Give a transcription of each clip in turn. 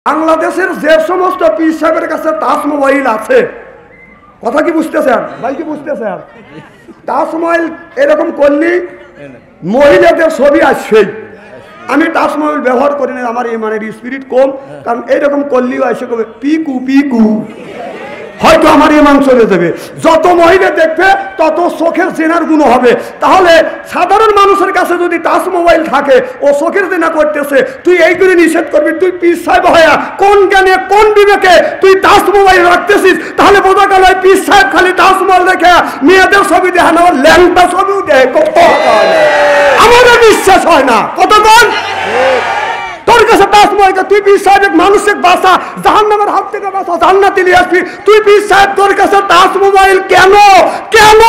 বাংলাদেশের যে সমস্ত পীর সাহেবের কাছে টাচ মোবাইল আছে, কথা কি বুঝতেছেন ভাই, কি বুঝতেছেন? টাচ মোবাইল এরকম করলি মহিলাদের ছবি আসছেই। আমি টাচ মোবাইল ব্যবহার করি না, আমার ইমানের স্পিরিট কম, কারণ এইরকম করলেও এসে কবে পিকু পিকু, হয়তো আমার ইমান চলে যাবে। যত মহিলা দেখবে তত চোখের জেনার গুণ হবে। তাহলে সাধারণ মানুষের কাছে যদি টাচ মোবাইল থাকে, ও চোখের জেনা করতেছে, তুই এই করে নিষেধ করবি? তুই পীর সাহেব হয়া কোন জ্ঞানে কোন বিবেকে তুই টাচ মোবাইল রাখতেছিস? তাহলে বোঝা গেল পীর সাহেব খালি টাচ মোবাইল দেখে মেয়েদের ছবি দেখে না, ল্যাংটা ছবিও দেখে। আমাদের বিশ্বাস হয় না। কতক্ষণ তোর কাছে টাচ মোবাইল, তুই পীর সাহেব মানুষের বাসা জাহান্নামের হাত থেকে বাসা, জান্নাতে নিয়ে আসবি। তুই পীর সাহেব, তোর কাছে টাচ মোবাইল কেন? কেন?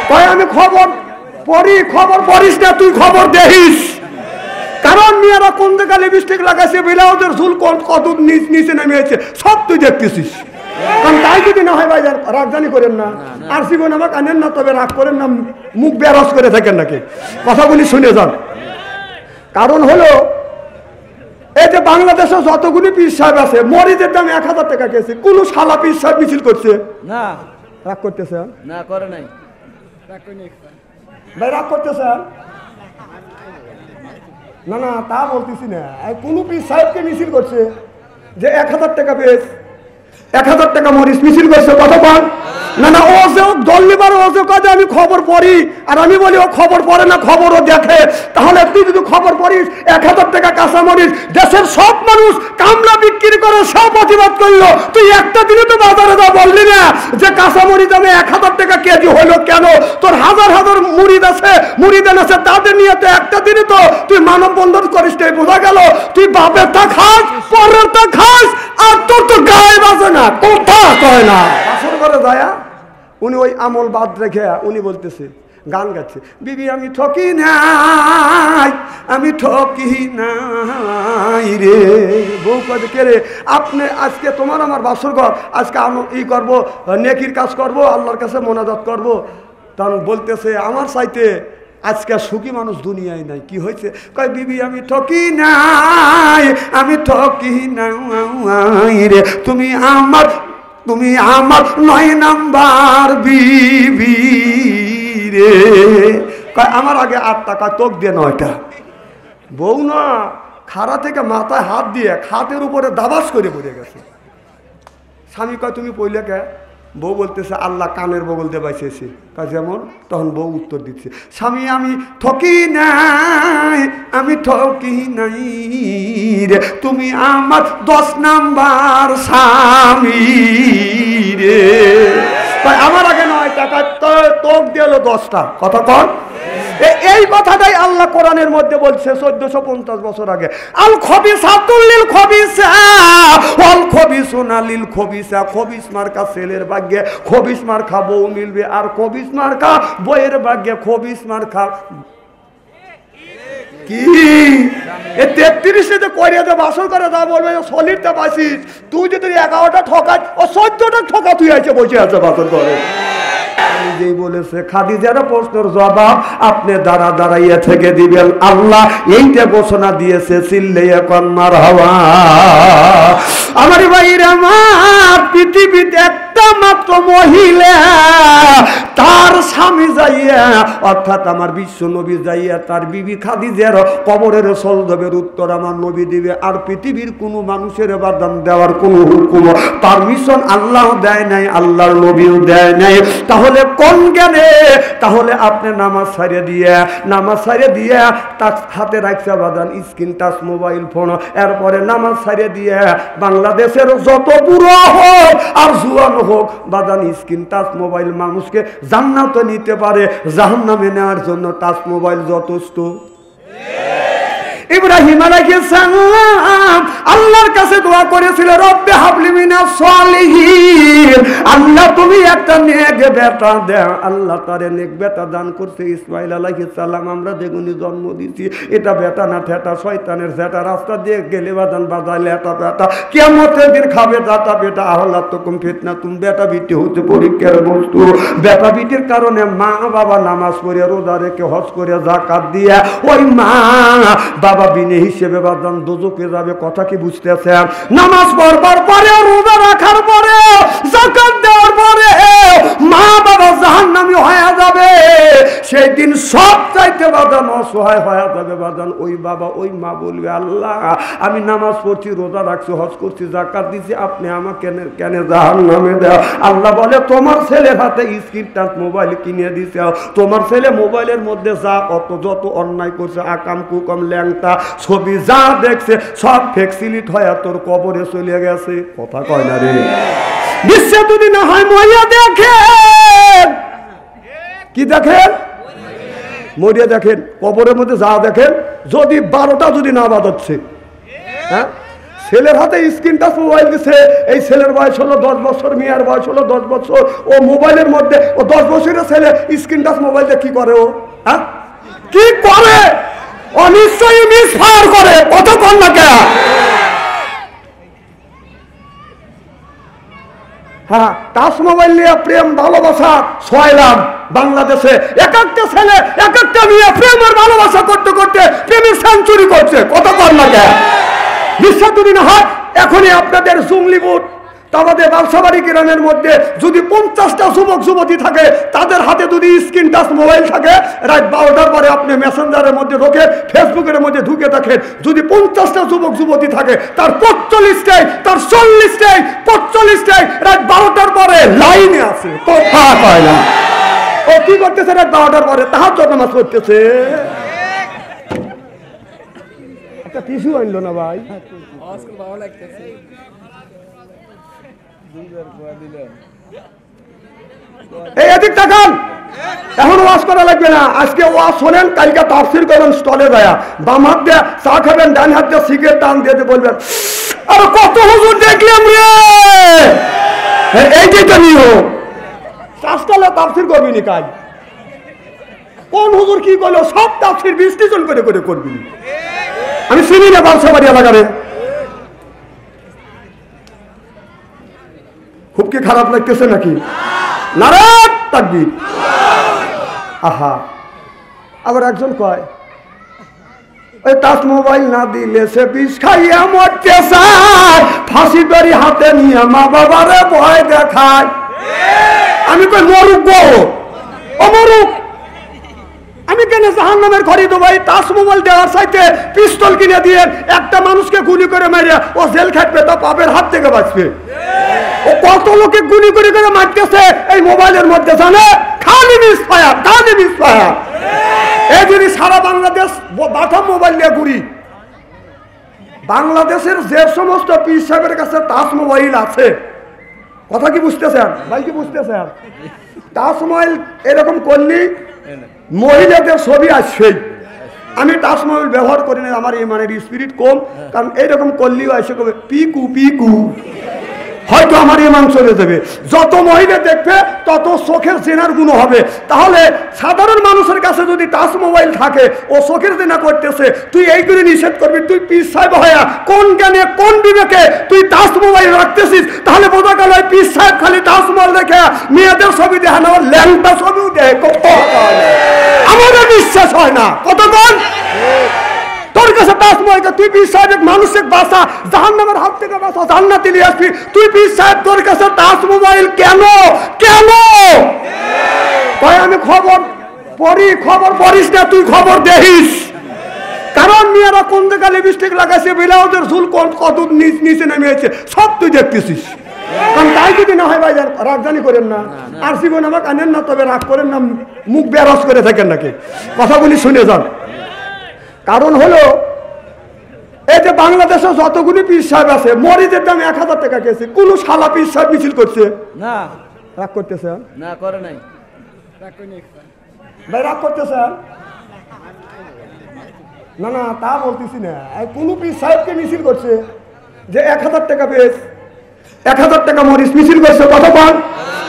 তাই আমি খবর পড়ি, খবর পড়িস না, তুই খবর দেখিস। কারণ মেয়েরা কোন জায়গায় লিপস্টিক লাগাইছে, ব্লাউজের ঝুল কত নিচে নেমেছে, সব তুই দেখতেছিস। কারণ তাই যদি না হয় ভাই, রাগজানি করেন না, আর জীবন আমাকে আনেন না, তবে রাগ করেন না, মুখ বেরস করে থাকেন নাকি, কথাগুলি শুনে যান। কারণ হলো এই যে বাংলাদেশে যতগুলি পীর সাহেব আছে, মরিচের দাম 1000 টাকা কেজি, কোন শালা পীর সাহেব মিছিল করছে না? রাগ করতেছে না? করে নাই ভাই, রাগ করতেছে না? না তা বলতেছি না, কোন পীর সাহেবকে মিছিল করছে যে 1000 টাকা পেয়েছ, 1000 টাকা মরিচ মিছিল করছে? কথা বল না। না, ও যে দল নিবার, ও যে কাজে আমি খবর পড়ি, আর আমি বলি ও খবর পড়ে না, খবরও দেখে। তাহলে তুই যদি খবর পড়িস, 1000 টাকা কাঁচা মরিচ দেশের সব মানুষ কামলা বিক্রি করে, সব প্রতিবাদ করলো, তুই একটা দিনে তো বাজারে যা বললি না যে কাঁচা মরিচ আমি 1000 টাকা কেজি হইলো কেন? তোর হাজার হাজার মুরিদ আছে, মুরিদান আছে, তাদের নিয়ে তো একটা দিনে তো তুই মানববন্ধন করিস। বোঝা গেল তুই বাপের তা খাস, পরের তা খাস, আর তোর তো গায়ে বাজে না, কথা কয় না। আসর করে যায় উনি ওই আমল বাদ রেখে উনি বলতেছে, গান গাচ্ছে, বিবি আমি ঠকি নাই, আমি ঠকি নাই রে। বউ কাজে কে রে? আপনি আজকে তোমার আমার বাসর ঘর, আজকে ই করবো, নেকির কাজ করব, আল্লাহর কাছে মোনাজাত করব। তখন বলতেছে, আমার চাইতে আজকে সুখী মানুষ দুনিয়ায় নাই। কি হয়েছে? কয়, বিবি আমি ঠকি নাই, আমি ঠকি নাই রে, তুমি আমার 9 নাম্বার বিবি রে। কয় আমার আগে 8 টাকা, তোক দিয়ে 9টা। বউ না খাড়া থেকে মাথায় হাত দিয়ে খাটের উপরে দাবাস করে পড়ে গেছে। স্বামী কয়, তুমি পড়লে কে? বউ বলতেছে, আল্লাহ কানের বগল দিয়ে বাইছেছে। কাজ যেমন তখন বউ উত্তর দিচ্ছে, স্বামী আমি ঠকি নাই, আমি ঠকি নাই রে, তুমি আমার 10 নাম্বার স্বামী রে। আমার আগে 9 টাকা, তোক দিল 10টা। কথা কর। এই কথাটাই আল্লাহ কোরআনের মধ্যে বলছে 1450 বছর আগে, আল খবিসাতুল লিল খবিসা ওয়াল খবিসুনা লিল খবিসা। খবিস মার্কা ছেলের ভাগ্যে খবিস মার্কা বউ মিলবে, আর খবিস মার্কা বইয়ের ভাগ্যে খবিস মার্কা কি? 33 করিয়ে দে বাসর করে যা বলবে, সলিডটা পাইছিস তুই, যদি 11টা ঠকাই ও 14টা ঠকা তুই আছে বসে আছে বাসর করে। যেই বলেছে খাদিজার প্রশ্নের জবাব আপনি দাঁড়াইয়া থেকে দিবেন, আল্লাহ এইটা ঘোষণা দিয়েছে, চিল্লাইয়া কন মারহাবা। আমার ভাইরা, আমার পৃথিবীতে একটা মাত্র মহিলা, তার স্বামী যাইয়া, অর্থাৎ আমার বিশ্ব নবী যাইয়া তার বিবি খাদিজার কবরের সলজবের উত্তর আমার নবী দিবে। আর পৃথিবীর কোনো মানুষের বাদান দেওয়ার কোনো হুকুম পারমিশন আল্লাহ দেয় নাই, আল্লাহর নবীও দেয় নাই। তাহলে কোন জ্ঞানে? তাহলে আপনি নামাজ সারিয়ে দিয়ে তার হাতে রাখছে বাদান স্ক্রিন টাচ মোবাইল ফোন, এরপরে নামাজ সারিয়ে দিয়ে বাংলাদেশের যত বুড়ো হোক আর জুয়ান হোক বাদান স্ক্রিন টাচ মোবাইল মানুষকে জান্নাতে নিতে পারে, জাহান্নামে নেওয়ার জন্য টাচ মোবাইল যথেষ্ট। ইব্রাহিম আলাইহিস সালাম আল্লাহর কাছে দোয়া করেছিল, রব্বে হাবলি মিনাস সালিহিন, আল্লাহ তুমি একটা নেক বেটা দাও। আল্লাহ তারে নেক বেটা দান করছে। ইসমাইল আলাইহিস সালাম আমরা যেগুনি জন্ম দিছি, এটা বেটা না ঠেটা, শয়তানের জেটা, রাস্তা দিয়ে গেলে বাদান বাজাইলে এটা বেটা, কিয়ামতের দিন খাবে দাতা বেটা, আহলাতুকুম ফিতনা, তুমি বেটা বিটি হতে পরীক্ষার বস্তু। বেটা বিটির কারণে মা বাবা নামাজ পড়ে, রোজা রেখে, হজ করে, যাকাত দিয়ে, ওই মা বাবা বিনে হিসেবে বাদান দোজকে যাবে। কথা কি বুঝ বুঝতেছেন? নামাজ পড়বার পরে, রোজা রাখার পরে, যাকাত দেওয়ার পরে মা বাবা জাহান্নামী হয়ে যাবে। সেই দিন সব চাইতে বাজান অসহায় হয়ে যাবে বাজান। ওই বাবা ওই মা বলবে, আল্লাহ আমি নামাজ পড়ছি, রোজা রাখছি, হজ করছি, যাকাত দিছি, আপনি আমাকে কেন জাহান্নামে দাও? আল্লাহ বলে, তোমার ছেলের হাতে স্ক্রিন টাচ মোবাইল কিনে দিছে, তোমার ছেলে মোবাইলের মধ্যে যা যত অন্যায় করছে, আকাম কুকাম ল্যাংটা ছবি যা দেখছে সব ফেক্সিলিট হয়ে তোর কবরে চলে গেছে। কথা কয় না রে? বিশ্বে যদি না হয় মরিয়া দেখেন, কি দেখেন? মরিয়া দেখেন, কবরের মধ্যে যা দেখেন, যদি 12টা যদি না বাজাচ্ছে, হ্যাঁ, ছেলের হাতে স্ক্রিন টাচ মোবাইল দিছে, এই ছেলের বয়স হলো 10 বছর, মেয়ের বয়স হলো 10 বছর, ও মোবাইলের মধ্যে, ও 10 বছরের ছেলে স্ক্রিন টাচ মোবাইল দিয়ে কি করে? ও হ্যাঁ কি করে? ও নিশ্চয়ই মিসফায়ার করে। কত কম না কে? হ্যাঁ, টাচ মোবাইল নিয়ে প্রেম ভালোবাসা ছয়লাম বাংলাদেশে। এক একটা ছেলে এক একটা মেয়ে প্রেমের ভালোবাসা করতে করতে প্রেমের সেঞ্চুরি করছে। কত কম না কে? বিশ্বাস যদি না হয়, এখনই আপনাদের জুংলিপুর আমাদের বালসাবাড়ি গ্রামের মধ্যে যদি 50টা যুবক যুবতী থাকে, তাদের হাতে যদি স্ক্রিন টাচ মোবাইল থাকে, রাত 12টার পরে আপনি মেসেঞ্জারের মধ্যে ঢোকে, ফেসবুকের মধ্যে ঢুকে দেখেন, যদি 50টা যুবক যুবতী থাকে, তার 45টাই, তার 40টাই, 45টাই রাত 12টার পরে লাইনে আছে। কথা কয় না? ও কি করতেছে রাত 12টার পরে? তাহাজ্জুদ নামাজ পড়তেছে। একটা টিস্যু আনলো না ভাই? এই এদিক তাকান, এখন ওয়াজ করা লাগবে না। আজকে ওয়াজ শোনেন, কালকে তাফসীর করেন স্টলে যায়, বাম হাত দিয়ে চা খাবেন, ডান হাত দিয়ে সিগারেট টান দিয়ে বলবেন, আরে কত হুজুর দেখলাম রে। এই যে নিয়ম, চাষতলা তাফসীর করবি নি কাজ। কোন হুজুর কি করলো, সব তাফসীর বিশ্লেষণ করে করে করবি। আমি চিনি না বালসাবাড়ি এলাকারে। খুব কি খারাপ লাগতেছে নাকি? নারায়ণ তাকবীর। আহা, আবার একজন কয়, ওই টাচ মোবাইল না দিলে সে বিষ খাইয়া মরতে চায়, ফাঁসি দড়ি হাতে নিয়ে মা বাবারে ভয় দেখায়। আমি কই মরুক গো, ও মরুক, আমি কেন জাহান্নামের ঘরে দেবো? ভাই টাচ মোবাইল দেওয়ার চাইতে পিস্তল কিনে দিয়ে একটা মানুষকে গুলি করে মেরে ও জেল খাটবে, তা পাপের হাত থেকে বাঁচবে। ও কত লোকে গুলি করে করে মারতেছে এই মোবাইলের মধ্যে, জানে? খালি মিসফায়ার, খালি মিসফায়ার। এই যদি সারা বাংলাদেশ বাটা মোবাইল নিয়ে ঘুরি, বাংলাদেশের যে সমস্ত পীর সাহেবের কাছে টাচ মোবাইল আছে, কথা কি বুঝতেছেন ভাই? কি বুঝতেছেন? টাচ মোবাইল এরকম করলি মহিলাদের ছবি আসছেই। আমি টাচ মোবাইল ব্যবহার করি না, আমার ইমানের স্পিরিট কম, কারণ এইরকম করলেও এসে কবে পিকু পিকু, হয়তো আমার ইমান চলে যাবে। যত মহিলা দেখবে তত চোখের জেনার গুণ হবে। তাহলে সাধারণ মানুষের কাছে যদি টাচ মোবাইল থাকে, ও চোখের জেনা করতেছে, তুই এই করে নিষেধ করবি? তুই পীর সাহেব হয়া কোন জ্ঞানে কোন বিবেকে তুই টাচ মোবাইল রাখতেছিস? তাহলে বোঝা গেল পীর সাহেব খালি টাচ মোবাইল দেখে মেয়েদের ছবি দেখে না, ল্যাংটা ছবিও দেখে। আমাদের বিশ্বাস হয় না। কতক্ষণ তোর কাছে টাচ মোবাইল, তুই পীর সাহেব মানুষের বাসা, জাহান্নামের হাত থেকে বাসা, জান্নাতে নিয়ে আসবি, তুই পীর সাহেব তোর কাছে টাচ মোবাইল কেন? কেন? তাই আমি খবর পড়ি, খবর পড়িস না, তুই খবর দেখিস। কারণ মেয়েরা কোন জায়গায় লিপস্টিক লাগাইছে, ব্লাউজের ঝুল কত নিচে নেমেছে, সব তুই দেখতেছিস। কারণ তাই যদি না হয় ভাই, রাগজানি করেন না, আর জীবন আমাকে আনেন না, তবে রাগ করেন না, মুখ বেরস করে থাকেন নাকি, কথাগুলি শুনে যান। কারণ হলো এই যে বাংলাদেশে যতগুলি পীর সাহেব আছে, মরিচের দাম 1000 টাকা কেজি, কোন শালা পীর সাহেব মিছিল করছে না? রাগ করতেছে না? করে নাই ভাই, রাগ করতেছে না? না, তা বলতেছি না। কোন পীর সাহেবকে মিছিল করছে যে 1000 টাকা পেয়েছ, 1000 টাকা মরিচ মিছিল করছে। কত পান?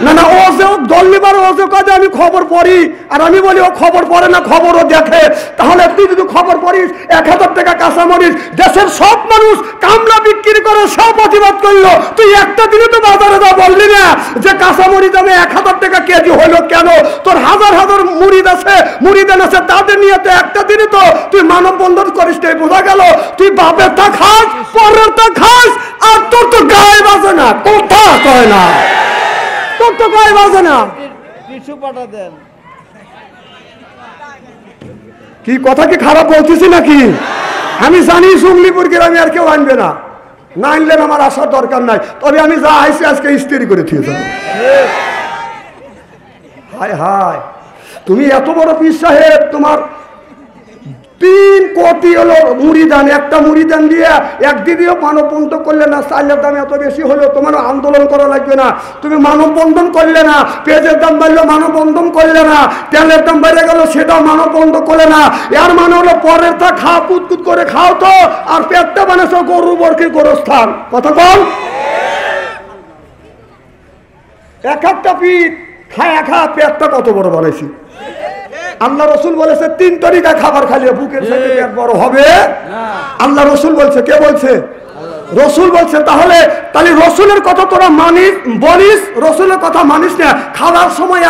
না না, ও যে দল নিবার, ও যে কাজে আমি খবর পড়ি, আর আমি বলি ও খবর পড়ে না, খবরও দেখে। তাহলে তুই যদি খবর পড়িস, 1000 টাকা কাঁচা মরিচ দেশের সব মানুষ কামলা বিক্রি বিক্রি করে সব প্রতিবাদ করলো, তুই একটা দিনে তো বাজারে যা বললি না যে কাঁচামরিচ দামে 1000 টাকা কেজি হলো কেন? তোর হাজার হাজার মুরিদ আছে, মুরিদান আছে, তাদের নিয়ে তো একটা দিনে তো তুই মানববন্ধন করিস না। বোঝা গেল তুই বাপের তা খাস, পরের তা খাস, আর তোর তো গায়ে বাজে না, কথা কয় না, তোর তো গায়ে বাজে না। কিছু পাঠা দেন। কি কথা কি খারাপ বলতেছি নাকি? আমি জানি সুমলিপুর গ্রামে আর কেউ আনবে না, না আনলেন আমার আসার দরকার নাই, তবে আমি যা আইসি আজকে ইস্ত্রি করে থিয়ে যাবো। হায় হায়, তুমি এত বড় পীর সাহেব, তোমার 3 কোটি হলো মুড়িদান, একটা মুড়িদান দিয়ে একদিনও মানববন্ধন করলে না, চালের দাম এত বেশি হলো তোমার আন্দোলন করা লাগবে না, তুমি মানববন্ধন করলে না, পেঁয়াজের দাম বাড়লো মানববন্ধন করলে না, তেলের দাম বেড়ে গেল সেটাও মানববন্ধন করলে না। এর মানে হলো পরের তা খাও, কুতকুত করে খাও তো, আর পেটটা বানাছো গরু বর্গের গোরস্থান। কথা বল, এক একটা পিঠ খায় খা, পেটটা কত বড় বানাইছি। আল্লাহ রসুল বলেছে 3 তরিকা খাবার খাইলে বুকের সাথে পেট বড় হবে। আল্লাহ রসুল বলছে, কে বলছে? রসুল বলছে। তাহলে রসুলের কথা তোরা বলিস, রসুলের কথা মানিস না, খাওয়ার সময়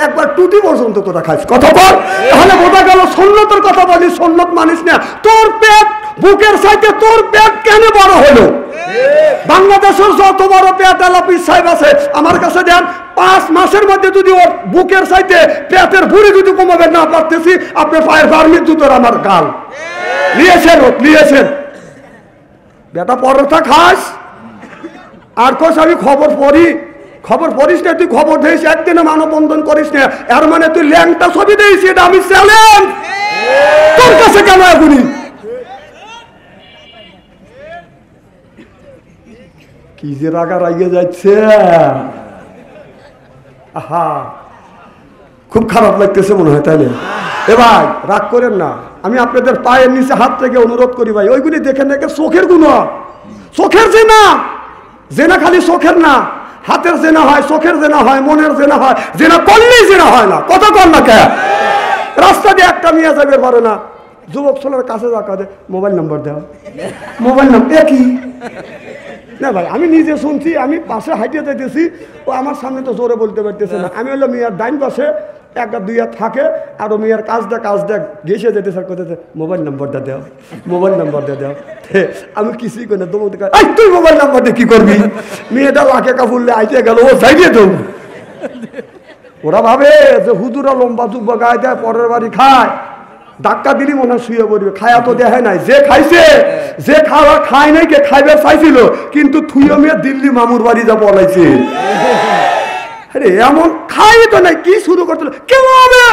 একবার টুটি পর্যন্ত তোরা খাইস। কথা বল, তাহলে বোঝা গেল সুন্নতের কথা বলিস, সুন্নত মানিস না। তোর পেট বুকের সাথে তোর পেট কেন বড় হলো? বাংলাদেশের যত বড় পেট আলাপি সাহেব আছে আমার কাছে দেন, 5 মাসের মধ্যে যদি ওর বুকের সাইতে পেটের ভুঁড়ি যদি কমাবে না পারতেছি, আপনি পায়ের বার্মির জুতোর আমার গাল নিয়েছেন। বেটা পরোটা খাস আর কোস আমি খবর পড়ি, খবর পড়িস না, তুই খবর দিস, একদিনে মানববন্ধন করিস না, এর মানে তুই ল্যাংটা ছবি দিস, এটা আমি চ্যালেঞ্জ তোর কাছে। কেন এখনই কি যে রাগা রাগিয়ে যাচ্ছে, আহা খুব খারাপ লাগতেছে মনে হয়, তাই না? এ ভাই রাগ করেন না, আমি আপনাদের পায়ের নিচে হাত থেকে অনুরোধ করি ভাই, ওইগুলি দেখেন দেখে চোখের গুণ, চোখের জেনা, জেনা খালি চোখের না, হাতের জেনা হয়, চোখের জেনা হয়, মনের জেনা হয়, জেনা করলেই জেনা হয় না। কত কর না কে? রাস্তা দিয়ে একটা মেয়ে যাবে পারে না, যুবক ছেলের কাছে যাকা দে, মোবাইল নাম্বার দেওয়া, মোবাইল নাম্বার কি না ভাই, আমি নিজে শুনছি, আমি পাশে হাইটে যাইতেছি, ও আমার সামনে তো জোরে বলতে পারতেছে না, আমি হলো মেয়ের ডাইন পাশে 1-2 থাকে, আর ও মেয়ের কাজ দেখ ঘেসে যেতে স্যার কোথাতে, মোবাইল নাম্বারটা দেও, মোবাইল নাম্বারটা দেও। আমি কিছুই করি না, তুই মোবাইল নাম্বার দিয়ে কি করবি? মেয়েটা লাখে কাপড়লে আইতে গেল, ও যাইবে তো, ওরা ভাবে যে হুজুরা লম্বা যুব্ব গায়ে দেয়, পরের বাড়ি খায়, ধাক্কা দিলি মনে শুয়ে পড়বে, খায়া তো দেখে নাই, যে খাইছে, যে খাওয়া খায় নাই, কে খাইবে চাইছিল, কিন্তু থুইও মেয়ে দিল্লি মামুর বাড়ি যা বলাইছে, আরে এমন খাই তো নাই, কি শুরু করছিল, কেউ হবে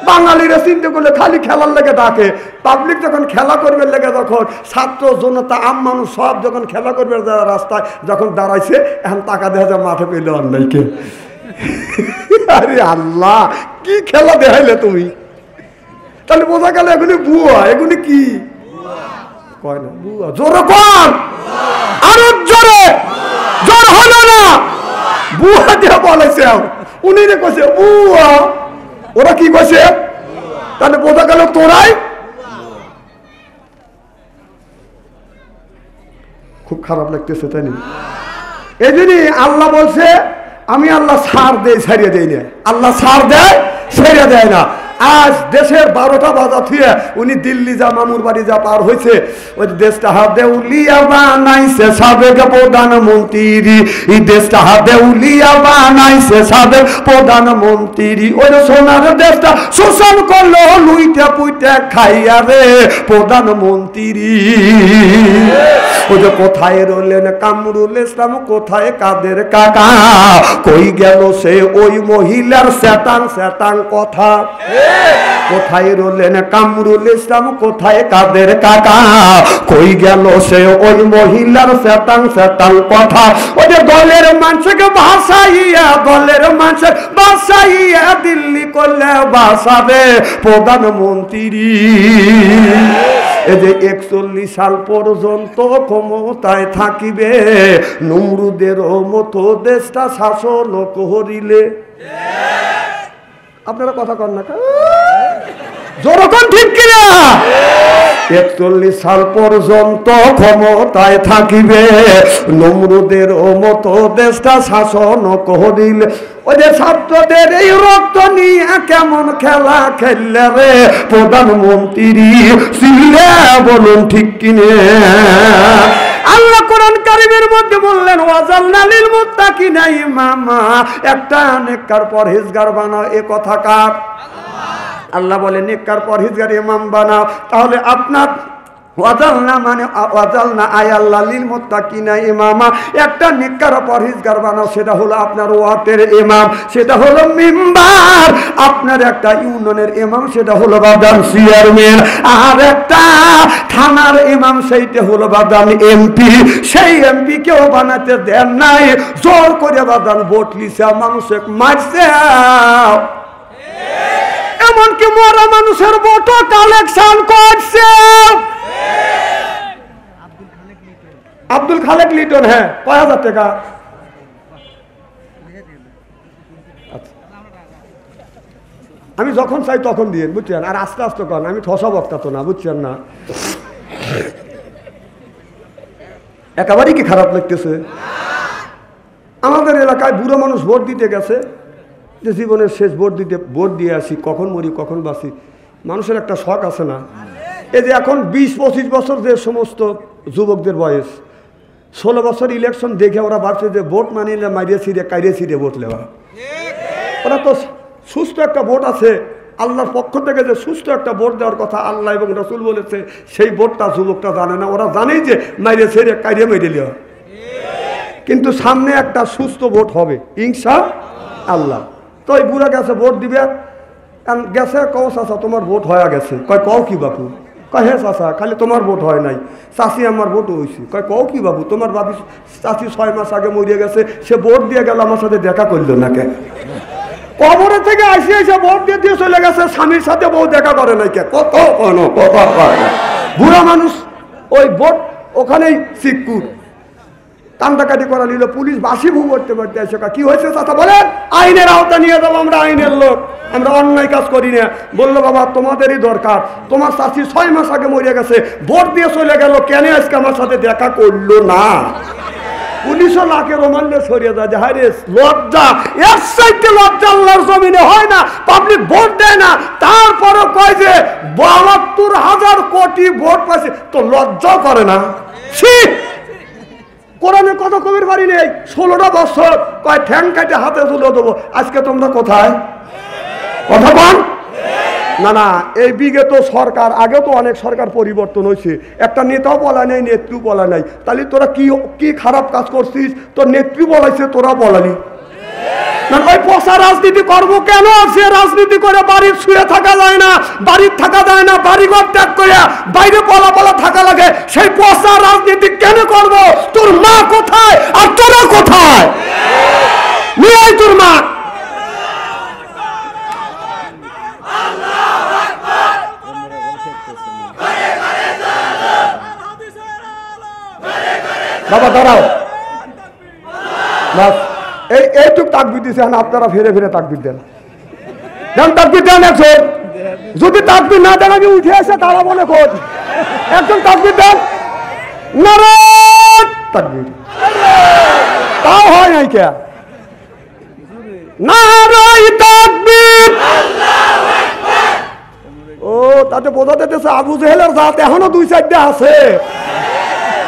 বাঙালিরা চিন্তা করলে খালি খেলার লেগে ডাকে, পাবলিক যখন খেলা করবে লেগে, যখন ছাত্র জনতা আম মানুষ সব যখন খেলা করবে রাস্তায় যখন দাঁড়াইছে, এখন টাকা দেখা যায় মাঠে পেলে অন্যায়কে। আরে আল্লাহ, কি খেলা দেখাইলে তুমি? তাহলে বোঝা গেল এগুলি বুয়া, এগুলি কি কয় না বুয়া, জোরে কর, আরো জোরে, জোর হলো না, বুয়া দিয়ে বলেছে, উনি কইছে বুয়া, ওরা কি কইছে? তাহলে বোঝা গেল তোরাই। খুব খারাপ লাগতেছে, তাই না? এই জন্যই আল্লাহ বলছে, আমি আল্লাহ ছাড় দেই, ছাড়িয়ে দেই না, আল্লাহ ছাড় দেয়, ছেড়ে দেয় না। আজ দেশের 12টা বাজা থুয়ে উনি দিল্লি যা মামুর বাড়ি যা পার হয়েছে, ওই দেশটা হাতে উলিয়া বানাইছে সাবেক প্রধানমন্ত্রী, এই দেশটা হাতে উলিয়া বানাইছে সাবেক প্রধানমন্ত্রী, ওই সোনার দেশটা শোষণ করলো লুইটা পুইটা খাইয়া রে প্রধানমন্ত্রী। ওই যে কোথায় রইলেন কামরুল ইসলাম, কোথায় কাদের কাকা, কই গেল সে ওই মহিলার শ্যাতাং কথা, কোথায় রইলেন কামরুল ইসলাম, কোথায় কাদের কাকা, কই গেল সে ওই মহিলার শ্যাতাং কথা। ওই যে দলের মানুষকে ভাসাইয়া, দলের মানুষের ভাসাইয়া দিল্লি করলে বাসাবে প্রধানমন্ত্রী। এই যে 41 সাল পর্যন্ত ক্ষমতায় থাকিবে, নমরুদের মতো দেশটা শাসন করিলে। আপনারা কথা কন না, জোরকন ঠিক কিনা? 41 সাল পর্যন্ত ক্ষমতায় থাকিবে, নমরুদের মতো দেশটা শাসন করিলে। ওই যে ছাত্রদের এই রক্ত নিয়ে কেমন খেলা খেললে রে প্রধানমন্ত্রী ছিলে, বলুন ঠিক কিনে? আল্লাহ কোরআন কারীমের মধ্যে বললেন ওয়াজালনা লিল মুত্তাকিনা ইমামা, একটা নেককার পরহেজগার বানাও। এ কথা কার? আল্লাহ বলে নেককার পরহেজগার ইমাম বানাও। তাহলে আপনার ওয়াজালনা মানে ওয়াজালনা আয়াল্লাহ লিল মুত্তাকিনা ইমামা, একটা নেককার পরহেজগার বানাও। সেটা হলো আপনার ওয়াতের ইমাম, সেটা হলো মিম্বার। আপনার একটা ইউনিয়নের ইমাম, সেটা হলো বাদান চেয়ারম্যান। আর একটা থানার ইমাম, সেইটা হলো বাদান এমপি। সেই এমপি কেউ বানাতে দেন নাই, জোর করে বাদান ভোট লিছে, মানুষে মারছে। এমনকি মরা মানুষের ভোটও কালেকশন করছে। আব্দুল খালেক লিটন, হ্যাঁ, কয় হাজার টাকা? আমি যখন চাই তখন দিয়ে, বুঝছেন? আর আস্তে আস্তে কন, আমি ঠসা বক্তা তো না, বুঝছেন না? একেবারেই কি খারাপ লাগতেছে? আমাদের এলাকায় বুড়ো মানুষ ভোট দিতে গেছে, যে জীবনের শেষ ভোট দিয়ে আসি, কখন মরি কখন বাঁচি। মানুষের একটা শখ আছে না? এই যে এখন 20-25 বছর যে সমস্ত যুবকদের বয়স, 16 বছর ইলেকশন দেখে ওরা ভাবছে যে ভোট মানিয়ে মারিয়ে ছিঁড়ে কাইরে ছিঁড়ে ভোট নেওয়া। ওরা তো সুস্থ একটা ভোট আছে, আল্লাহর পক্ষ থেকে যে সুস্থ একটা ভোট দেওয়ার কথা আল্লাহ এবং রাসূল বলেছে, সেই ভোটটা যুবকটা জানে না। ওরা জানেই যে মারিয়ে ছিঁড়ে কাইরে মেরে নেওয়া। কিন্তু সামনে একটা সুস্থ ভোট হবে ইনশাআল্লাহ। তো ওই বুড়া গেছে ভোট দিবে, গেছে, কও চাচা তোমার ভোট হয়ে গেছে। কয় কও কি বাপু? কয় হ্যাঁ চাচা, খালি তোমার ভোট হয় নাই, চাচি আমার ভোট হয়েছে। কয় কও কি বাবু? তোমার বাবু চাচি 6 মাস আগে মরিয়ে গেছে, সে ভোট দিয়ে গেল, আমার সাথে দেখা করলো না কে? কবরে থেকে আসি এসে ভোট দিয়ে দিয়ে চলে গেছে, স্বামীর সাথে বউ দেখা করে নাই কে? কত বুড়া মানুষ ওই ভোট ওখানেই সিকুর কান্দাকাটি করা নিল। পুলিশ বাসি ভু করতে পারতে আসে। কি হয়েছে চাচা? বলেন আইনের আওতা নিয়ে যাবো, আমরা আইনের লোক, আমরা অন্যায় কাজ করি না। বললো বাবা তোমাদেরই দরকার, তোমার চাচি 6 মাস আগে মরে গেছে, ভোট দিয়ে চলে গেল, কেন আজকে আমার সাথে দেখা করলো না? পুলিশও লাখে রোমান্ডে সরিয়ে যায়। যে হায় রে লজ্জা, এর চাইতে লজ্জা আল্লাহর জমিনে হয় না। পাবলিক ভোট দেয় না, তারপরে কয় যে 72,000 কোটি ভোট পাইছে, তো লজ্জাও করে না। কোরআনে কত কবির বাড়ি নেই, 16টা বছর কয় ঠ্যাং কাটে হাতে তুলে দেবো। আজকে তোমরা কোথায়? কথা বল না। না, এই বিগত সরকার, আগে তো অনেক সরকার পরিবর্তন হয়েছে, একটা নেতাও বলা নেই, নেত্রী বলা নাই। তাহলে তোরা কি খারাপ কাজ করছিস? তোর নেত্রী বলাইছে, তোরা বলানি না। ওই পচা রাজনীতি করবো কেন? সে রাজনীতি করে বাড়ির শুয়ে থাকা যায় না, বাড়ির থাকা যায় না, বাড়িঘর ত্যাগ করে বাইরে পলা থাকা লাগে। সেই পচা রাজনীতি কেন করবো? তোর মা কোথায় আর তোরা কোথায়? নিয়ে আয় তোর মা। বাবা দাঁড়াও, এইটুক তাকবির দিছে, আপনারা ফিরে ফিরে তাকবির দেন, তাকবির দেন একজন। যদি তাকবির না দেন আমি উঠে আসে দাঁড়াবো না, খোঁজ একজন তাকবির দেন। নারায়ণ তাকবির, তাও হয় নাই কে? নারায়ণ তাকবির। ও তাতে বোঝা যেতেছে আবু জেহেলের জাত এখনো 2-4টা আছে।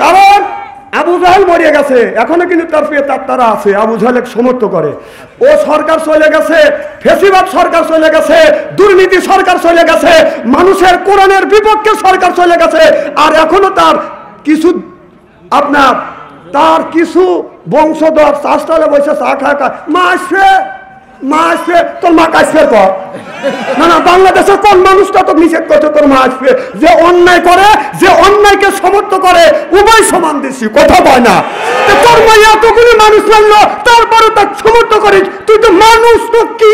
কারণ আবু জাহেল মরিয়ে গেছে, এখনো কিন্তু তার তারা আছে আবু জাহেল সমর্থ করে। ও সরকার চলে গেছে, ফেসিবাদ সরকার চলে গেছে, দুর্নীতি সরকার চলে গেছে, মানুষের কোরআনের বিপক্ষে সরকার চলে গেছে। আর এখনো তার কিছু বংশধর চাষটালে বসে চা খায়, মা আসবে তোর মা কাশবে কর না। বাংলাদেশের কোন মানুষটা তো নিষেধ করছে তোর মা আসবে? যে অন্যায় করে, যে অন্যায়কে সমর্থ করে, উভয় সমান দেশি, কথা বয় না। তোর মা এতগুলি মানুষ মানলো, তারপরে তার সমর্থ করিস, তুই তো মানুষ তো কি?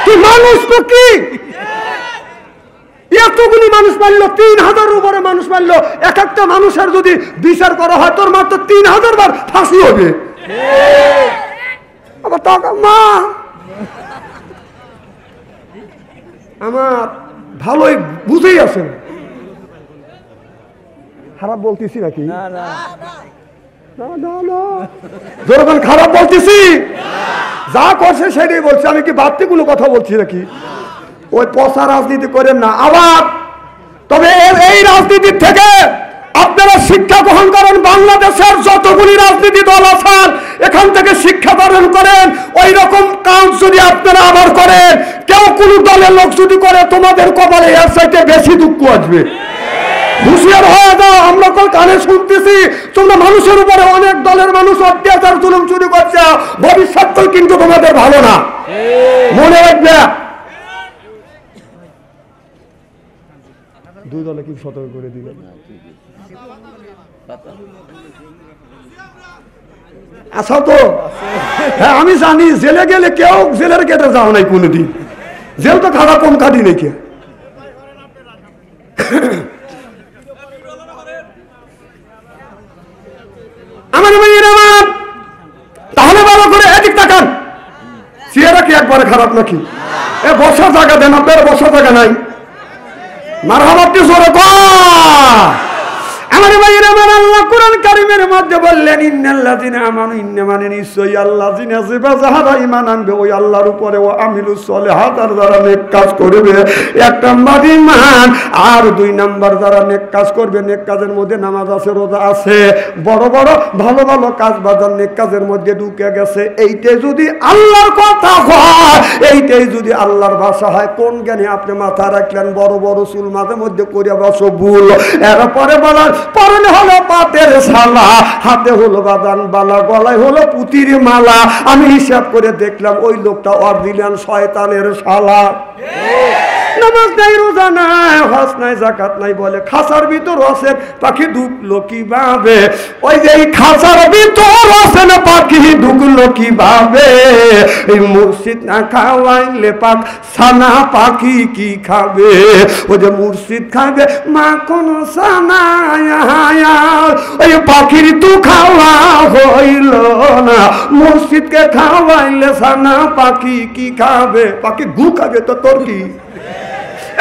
তুই মানুষ তো কি? এতগুলি মানুষ মারলো, 3,000 উপরে মানুষ মারলো। এক একটা মানুষের যদি বিচার করা হয়, তোর মাত্র 3,000 বার ফাঁসি হবে। আবার মা আমার ভালোই বুঝেই আছেন, খারাপ বলতেছি নাকি? না না না না না, যখন খারাপ বলতেছি, যা করছে সেটাই বলছি। আমি কি বাড়তি কোনো কথা বলছি নাকি? ওই পচা রাজনীতি করেন না আবার। তবে এই রাজনীতির থেকে আপনারা শিক্ষা গ্রহণ করেন। বাংলাদেশের যতগুলি রাজনীতি দল আছেন এখান থেকে শিক্ষা গ্রহণ করেন। ওই রকম কাজ যদি আপনারা আবার করেন, কেউ কোনো দলের লোক যদি করে, তোমাদের কপালে এর চাইতে বেশি দুঃখ আসবে। হুঁশিয়ার হয়ে যাও। আমরা তো কানে শুনতেছি তোমরা মানুষের উপরে, অনেক দলের মানুষ অত্যাচার জুলুম শুরু করছে। ভবিষ্যৎ কিন্তু তোমাদের ভালো না, মনে রাখবে। দুই দলে কি সতর্ক করে দিলেন? আচ্ছা তো, হ্যাঁ আমি জানি জেলে গেলে কেউ জেলের গেটে যাও নাই কোনোদিন। জেল তো খারাপ কম কাটি নাকি? আমার ভাইয়ের আমার, তাহলে ভালো করে এদিক তাকান। চেহারা কি একবারে খারাপ নাকি? এ বসার জায়গা দেন, আপনার বসার জায়গা নাই। মারহাবা আপনি জোরে কর। আমার ভাইয়ের আমার, আল্লাহ কোরআন কারীমের মধ্যে বললেন, ইন্নাল্লাযিনা আমানু, ইন্না মানে নিশ্চয়ই আল্লাযিনা যারা ঈমান আনবে ওই আল্লাহর উপরে, ও আমিলুস সলিহাত, আর যারা নেক কাজ করবে। এক নাম্বার ঈমান, আর দুই নাম্বার যারা নেক কাজ করবে। নেক কাজের মধ্যে নামাজ আছে, রোজা আছে, বড় বড় ভালো ভালো কাজ বাজার নেক কাজের মধ্যে ঢুকে গেছে। এইটাই যদি আল্লাহর কথা হয়, এইটাই যদি আল্লাহর ভাষা হয়, কোন জ্ঞানে আপনি মাথা রাখলেন? বড় বড় চুল মাঝে মধ্যে করে বসো ভুল। এরপরে বলার পরনে হলো পাতের শালা, হাতে হলো বাদান বালা, গলায় হলো পুতির মালা। আমি হিসাব করে দেখলাম ওই লোকটা অরিজিনাল শয়তানের শালা। নামাজ নাই, রোজা নাই, হজ নাই, যাকাত নাই, বলে খাসার ভিতর আছে পাখি ঢুকলো কিভাবে? ওই যে এই খাসার ভিতর আছে না পাখি ঢুকলো কিভাবে? এই মুর্শিদ না খাওয়াইলে পাক সানা পাখি কি খাবে? ওই যে মুর্শিদ খাবে মা কোন সানা, ওই পাখির তো খাওয়া হইল না। মুর্শিদকে খাওয়াইলে সানা পাখি কি খাবে? পাখি গু খাবে তো তোর কি?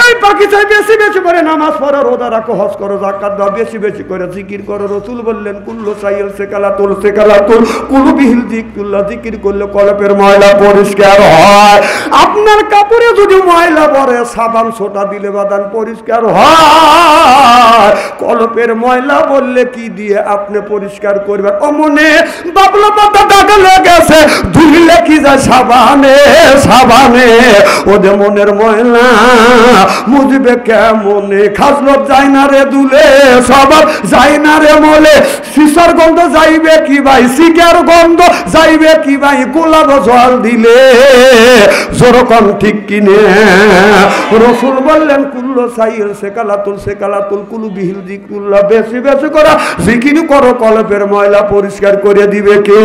এই পাখি চাই বেশি বেশি করে নামাজ পড়ো, রোজা রাখো, হজ করো, যাকাত দাও, বেশি বেশি করে জিকির করো। রাসূল বললেন, কুল্লু সাইল সেকালাতুল সেকালাতুল কুলুবিহিল যিকরুল্লাহ, জিকির করলে কলবের ময়লা পরিষ্কার হয়। আপনার কাপড়ে যদি ময়লা পড়ে, সাবান সোটা দিলে বাদান পরিষ্কার হয়। কলবের ময়লা বললে কি দিয়ে আপনি পরিষ্কার করবেন? ও মনে বাবলা পাতা দাগ লেগেছে, ধুইলে কি যায় সাবানে সাবানে? ওদের মনের ময়লা মুজবে কেমনে? খাসলত যায় না রে দুলে, সবার যায় না রে মলে। সিসার গন্ধ যাইবে কি ভাই? সিকার গন্ধ যাইবে কি ভাই? গোলাপ জল দিলে জোরকম ঠিক কিনে? রাসূল বললেন, কুল্লু সাইল সেকালাতুল সেকালাতুল কুলুবিহিল যিকরুল্লাহ, বেশি বেশি করে জিকির করো, কলবের ময়লা পরিষ্কার করে দিবে কে?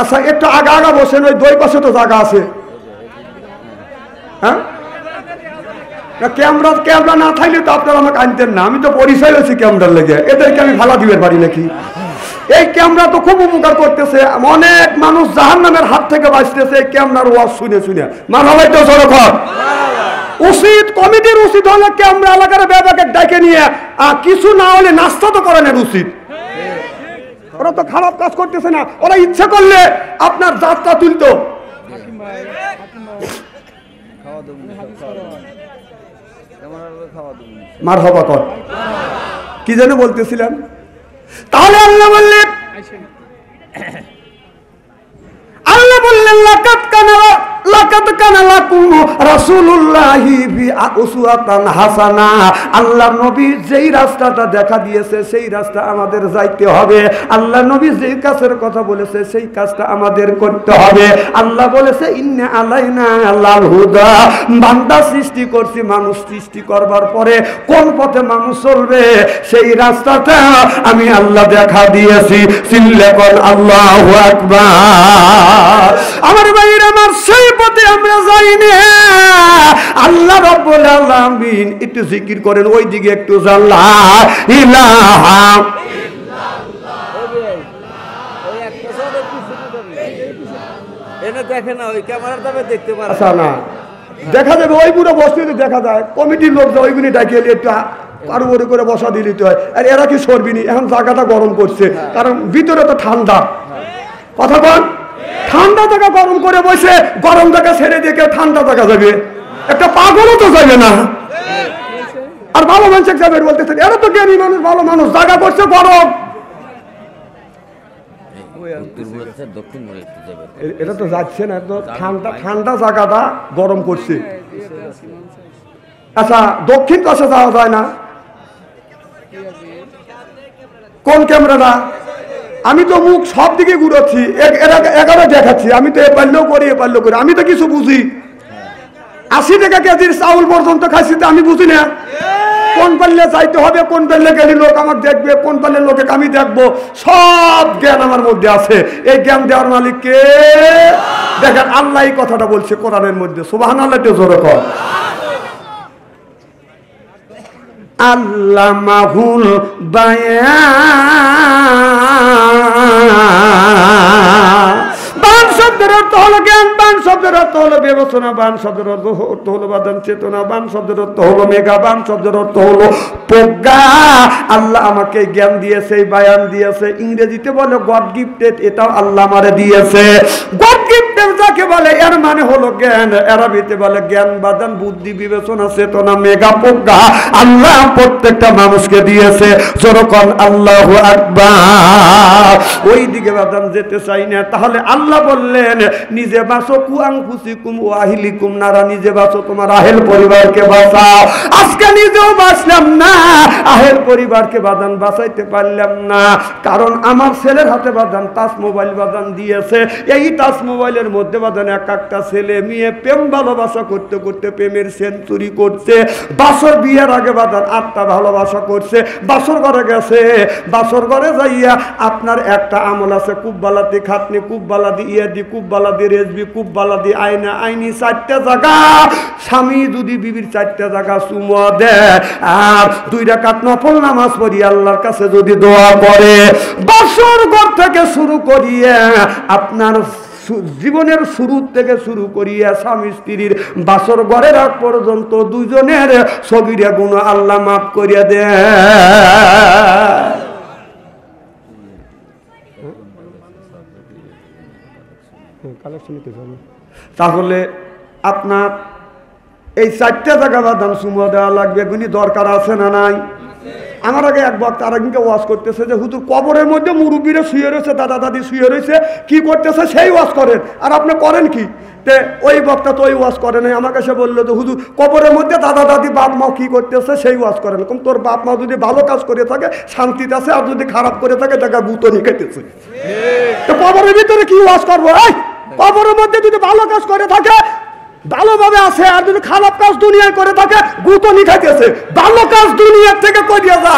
আচ্ছা একটু আগা আগা বসেন, ওই দুই পাশে তো জায়গা আছে। হ্যাঁ, ক্যামেরা ক্যামেরা না থাকলে তো আপনারা আমাকে আনতেন না। আমি তো পরিচয় হয়েছি ক্যামেরার লেগে, এদেরকে আমি ভালা দিবেন পারি নাকি? এই ক্যামেরা তো খুব উপকার করতেছে, অনেক মানুষ জাহান্নামের হাত থেকে বাঁচতেছে এই ক্যামেরার ওয়াজ শুনে শুনে। মারহাবা তো সরকার উচিত, কমিটির উচিত হলে ক্যামেরা এলাকার ব্যাপারে ডেকে নিয়ে কিছু না হলে নাস্তা তো করানোর উচিত। ওরা তো খারাপ কাজ করতেছে না, ওরা ইচ্ছা করলে আপনার যাত্রা তুলতো। মারহাবা কর, কি যেন বলতেছিলাম? তাহলে আল্লাহ বললেন, লাকাদ কানা লাকুম রাসূলুল্লাহি ফি উসওয়াতুন হাসানা। আল্লাহর নবী যেই রাস্তাটা দেখা দিয়েছে সেই রাস্তা আমাদের যাইতে হবে। আল্লাহ নবী যেই কাজের কথা বলেছে সেই কাজটা আমাদের করতে হবে। আল্লাহ বলেছে, ইন্না আলাইনা লাল হুদা। বান্দা সৃষ্টি করছি, মানুষ সৃষ্টি করবার পরে কোন পথে মানুষ চলবে সেই রাস্তাটা আমি আল্লাহ দেখা দিয়েছি। চিল্লে কোন আল্লাহু আকবার। আমার ভাইরা আমার, সেই পথে আমরা যাইনি। আল্লাহ রাব্বুল আলামিন একটু জিকির করেন, ওই দিকে একটু যান, লা ইলাহা এনে দেখে না, ওই ক্যামেরার দামে দেখতে পারে না। দেখা যাবে ওই পুরো বস্তিতে দেখা যায় কমিটির লোক যে ওইগুলি ডাকিয়ে একটু কারো করে বসা দিয়ে দিতে হয়। আর এরা কি সরবিনি, এখন জায়গাটা গরম করছে, কারণ ভিতরে তো ঠান্ডা। কথা বল, ঠান্ডা জায়গা গরম করে বসে গরম জায়গা ছেড়ে দিয়ে কেউ ঠান্ডা জায়গা যাবে? একটা পাগলও তো যাবে না। আর ভালো মানুষ যাবে বলতেছেন, এরা তো জ্ঞানী মানুষ, ভালো মানুষ, জায়গা করছে গরম। এটা তো যাচ্ছে না, তো ঠান্ডা ঠান্ডা জায়গাটা গরম করছে। আচ্ছা, দক্ষিণ পাশে যাওয়া যায় না? কোন ক্যামেরাটা? আমি তো মুখ সব দিকে ঘুরাচ্ছি, 11 দেখাচ্ছি। আমি তো এ পারলেও করি, এ পারলেও করি, আমি তো কিছু বুঝি। 80 টাকা কেজির চাউল পর্যন্ত খাইছি, তো আমি বুঝি না কোন পাল্লে যাইতে হবে, কোন পাল্লে গেলে লোক আমার দেখবে, কোন পাল্লে লোকে আমি দেখবো। সব জ্ঞান আমার মধ্যে আছে। এই জ্ঞান দেওয়ার মালিক কে? দেখেন, আল্লাহ এই কথাটা বলছে কোরআনের মধ্যে। সুবহানাল্লাহ, জোরে কর। আল্লামাহুল বায়ান। বান শব্দের অর্থ হলো জ্ঞান, বান শব্দের অর্থ হলো বিবেচনা, বান শব্দের অর্থ হলো বাদন চেতনা, বান শব্দের অর্থ হলো মেঘা, বান শব্দের অর্থ হলো প্রজ্ঞা। আল্লাহ আমাকে জ্ঞান দিয়েছে, বায়ান দিয়েছে। ইংরেজিতে বলে গড গিফটেড, এটাও আল্লাহ আমারে দিয়েছে। গড গিফটেড যাকে বলে এর মানে হলো জ্ঞান। আরবিতে বলে জ্ঞান, বাদন, বুদ্ধি, বিবেচনা, চেতনা, মেঘা, প্রজ্ঞা আল্লাহ প্রত্যেকটা মানুষকে দিয়েছে। যেরকম আল্লাহু আকবার। ওই দিকে বাদান যেতে চাই না। তাহলে আল্লাহ বললেন, নিজে বাঁচো, কুআনফুসিকুম ওয়া আহলিকুম নারা, নিজে বাঁচো, তোমার আহেল পরিবারকে বাঁচাও। আজকে নিজেও বাঁচলাম না, আহেল পরিবারকে বাদান বাঁচাইতে পারলাম না। কারণ আমার ছেলের হাতে বাদান টাচ মোবাইল বাদান দিয়েছে। এই টাচ মোবাইলের মধ্যে বাদান এক একটা ছেলে মেয়ে প্রেম ভালোবাসা করতে করতে প্রেমের সেঞ্চুরি করছে। বাসর বিয়ের আগে বাদান 8টা ভালোবাসা করছে, বাসর ঘরে গেছে। বাসর ঘরে যাইয়া আপনার একটা আমল আছে, কুব্বালাতি খাতনি, কুব্বালাদি ইয়াদি, কুব্বালাদি রেজবি, কুব্বালাদি আইনা, আইনি 4টা জায়গা। স্বামী যদি বিবির 4টা জায়গা চুমা দেয় আর 2 রাকাত নফল নামাজ পড়ি আল্লাহর কাছে যদি দোয়া করে, বাসর ঘর থেকে শুরু করিয়ে আপনার জীবনের শুরু থেকে শুরু করিয়া স্বামী স্ত্রীর বাসর ঘরের আগ পর্যন্ত দুজনের সগীরা গুনাহ আল্লাহ মাফ করিয়া দেয়। তাহলে আপনার এই 4টা জায়গা বাদাম চুমা দেওয়া লাগবে, এগুলি দরকার আছে না নাই? আমার আগে এক বক্তা আরেকদিনকে ওয়াজ করতেছে যে হুজুর কবরের মধ্যে মুরব্বীরা শুয়ে রয়েছে, দাদা দাদি শুয়ে রয়েছে, কি করতেছে সেই ওয়াজ করেন, আর আপনি করেন কি? তে ওই বক্তা তো ওই ওয়াজ করে নাই। আমার কাছে বললো যে হুজুর কবরের মধ্যে দাদা দাদি বাপ মা কি করতেছে সেই ওয়াজ করেন। কম তোর বাপ মা যদি ভালো কাজ করে থাকে শান্তিতে আছে, আর যদি খারাপ করে থাকে দেখা গুতনি খাইতেছে। তো কবরের ভিতরে কি ওয়াজ করবো? এই কবরের মধ্যে যদি ভালো কাজ করে থাকে ভালোভাবে আছে, আর যদি খারাপ কাজ দুনিয়ায় করে থাকে গুতনি খাইতেছে। ভালো কাজ দুনিয়ার থেকে করিয়া যা,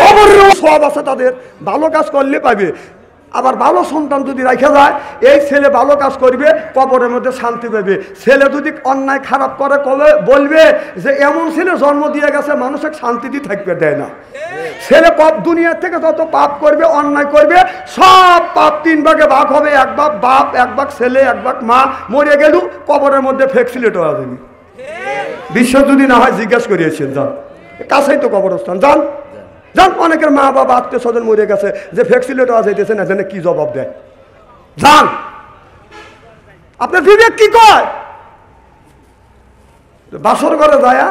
কবরের সব আছে তাদের, ভালো কাজ করলে পাবে। আবার ভালো সন্তান যদি রাখা যায়, এই ছেলে ভালো কাজ করবে, কবরের মধ্যে শান্তি পাবে। ছেলে যদি অন্যায় খারাপ করে বলবে যে এমন ছেলে জন্ম দিয়ে গেছে মানুষের শান্তিতে থাকবে দেয় না। ছেলে দুনিয়ার থেকে যত পাপ করবে, অন্যায় করবে, সব পাপ 3 ভাগে ভাগ হবে। এক ভাগ বাপ, এক ভাগ ছেলে, এক ভাগ মা। মরে গেল কবরের মধ্যে ফ্যাক্সিলেট হওয়া যাবে। বিশ্বাস যদি না হয় জিজ্ঞেস করিয়েছেন, যান কাছেই তো কবরস্থান, যান যান। অনেকের মা বাবা আত্মীয় স্বজন মরে গেছে, যে ফ্যাক্সিলেট হওয়া যাইতেছে না, জানে কি জবাব দেয়? যান, আপনার বিবেক কি কয়? বাসর ঘরে যায়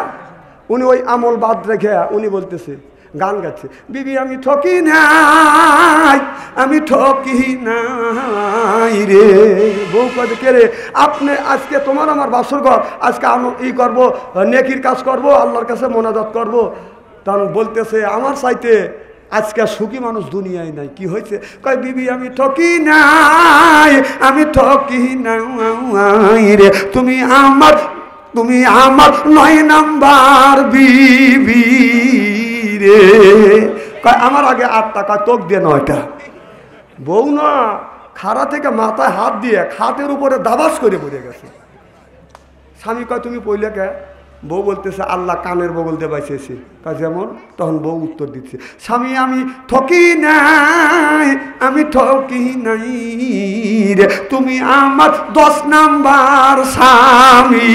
উনি ওই আমল বাদ রেখে উনি বলতেছে, গান গাচ্ছে, বিবি আমি ঠকি নাই, আমি ঠকি নাই রে। বউ কাজে কে রে? আপনি আজকে তোমার আমার বাসর ঘর, আজকে ই করবো, নেকির কাজ করব, আল্লাহর কাছে মোনাজাত করব। তখন বলতেছে আমার চাইতে আজকে সুখী মানুষ দুনিয়ায় নাই। কি হয়েছে? কয় বিবি আমি ঠকি নাই, আমি ঠকি নাই রে। তুমি আমার 9 নাম্বার বিবি রে। কয় আমার আগে 8 টাকা, তোক দিয়ে 9টা। বউ না খাড়া থেকে মাথায় হাত দিয়ে খাটের উপরে দাবাস করে পড়ে গেছে। স্বামী কয় তুমি পইলে কে? বউ বলতেছে আল্লাহ কানের বগল দিয়ে বাইছেছে যেমন। তখন বউ উত্তর দিচ্ছে, স্বামী আমি ঠকি নাই, আমি ঠকি নাই রে, তুমি আমার 10 নাম্বার স্বামী